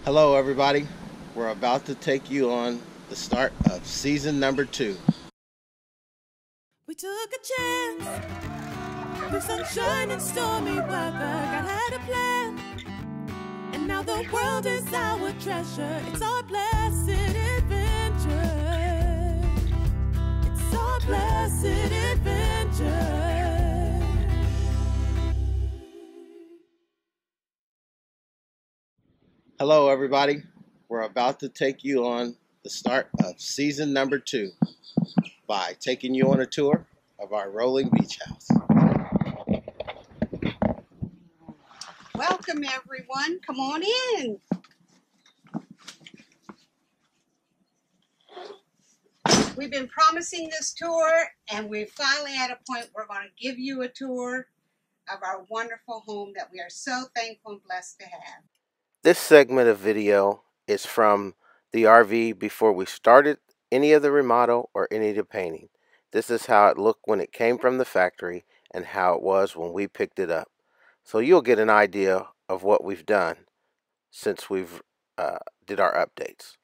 Hello everybody, we're about to take you on the start of season number 2. We took a chance with sunshine and stormy weather. God had a plan, and now the world is our treasure. It's our blessed adventure. It's our blessed adventure. Hello everybody, we're about to take you on the start of season number 2 by taking you on a tour of our rolling beach house. Welcome everyone, come on in. We've been promising this tour and we're finally at a point where we're going to give you a tour of our wonderful home that we are so thankful and blessed to have. This segment of video is from the RV before we started any of the remodel or any of the painting. This is how it looked when it came from the factory and how it was when we picked it up. So you'll get an idea of what we've done since we've did our updates.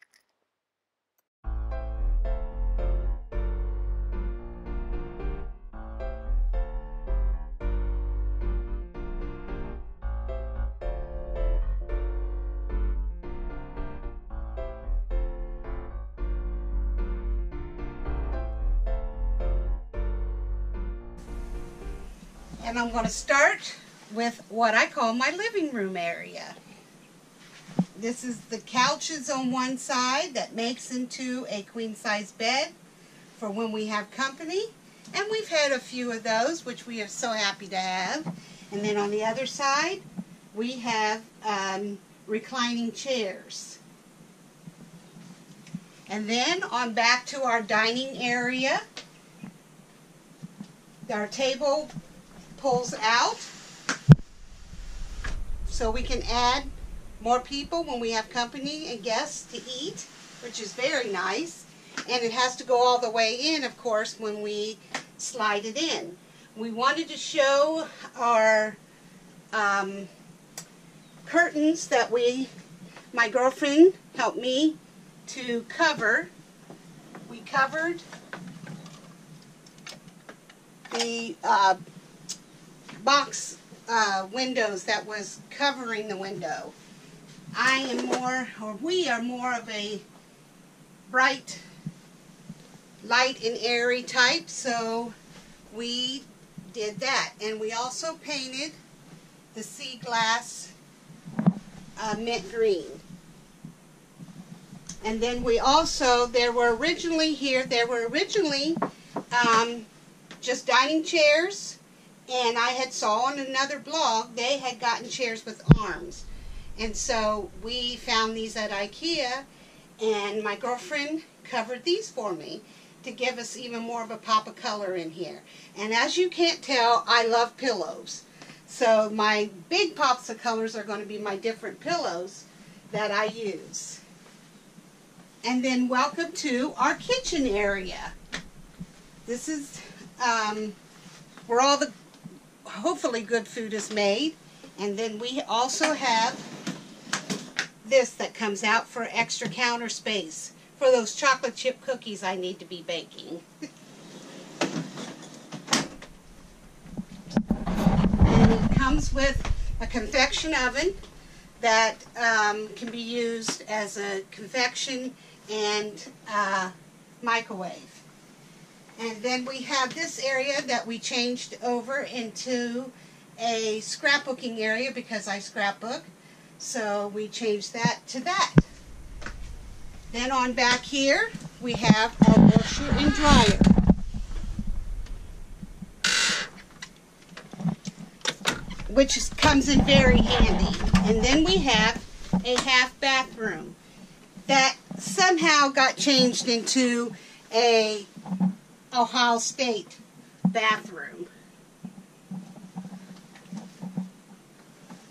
And I'm going to start with what I call my living room area. This is the couches on one side that makes into a queen-size bed for when we have company. And we've had a few of those, which we are so happy to have. And then on the other side, we have reclining chairs. And then on back to our dining area, our table pulls out so we can add more people when we have company and guests to eat, which is very nice. And it has to go all the way in, of course, when we slide it in. We wanted to show our curtains that my girlfriend helped me to cover. We covered the box windows that was covering the window. We are more of a bright, light and airy type, so we did that. And we also painted the sea glass mint green. And then we also, there were originally just dining chairs, and I had saw on another blog they had gotten chairs with arms. And so we found these at IKEA, and my girlfriend covered these for me to give us even more of a pop of color in here. And as you can't tell, I love pillows. So my big pops of colors are going to be my different pillows that I use. And then welcome to our kitchen area. This is where all the hopefully good food is made. And then we also have this that comes out for extra counter space for those chocolate chip cookies I need to be baking. And it comes with a convection oven that can be used as a convection and microwave. And then we have this area that we changed over into a scrapbooking area because I scrapbook. So we changed that to that. Then on back here, we have our washer and dryer. Which comes in very handy. And then we have a half bathroom that somehow got changed into a Ohio State bathroom.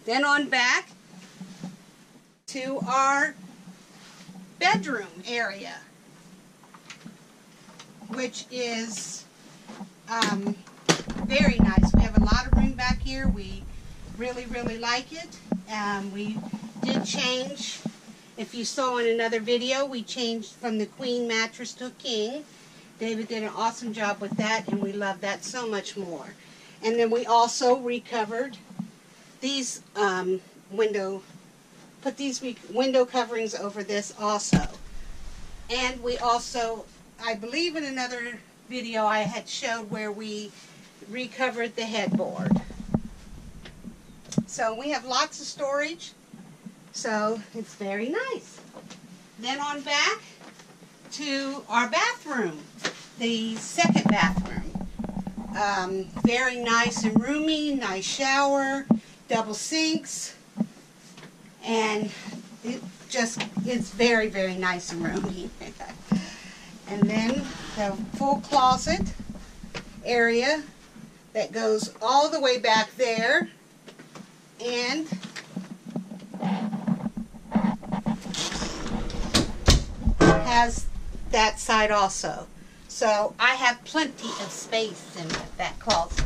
Then on back to our bedroom area, which is very nice. We have a lot of room back here. We really like it. We did change If you saw in another video, we changed from the queen mattress to a king. David did an awesome job with that, and we love that so much more. And then we also recovered these put these window coverings over this also. And we also, I believe in another video I had showed where we recovered the headboard. So we have lots of storage, so it's very nice. Then on back to our bathroom, the second bathroom. Very nice and roomy, nice shower, double sinks, and it's very, very nice and roomy. And then the full closet area that goes all the way back there, and has that side also. So I have plenty of space in that closet.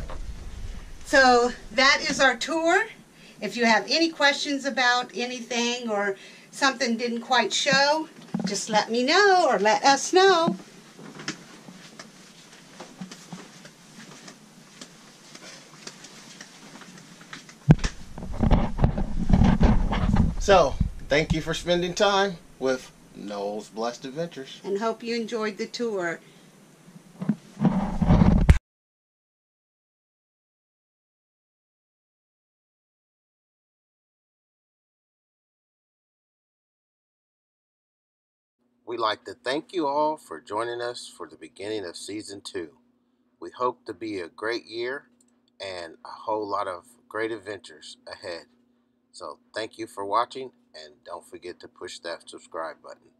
So that is our tour. If you have any questions about anything or something didn't quite show, just let me know or let us know. So, thank you for spending time with Noel's Blessed Adventures. And hope you enjoyed the tour. We'd like to thank you all for joining us for the beginning of Season 2. We hope to be a great year and a whole lot of great adventures ahead. So thank you for watching, and don't forget to push that subscribe button.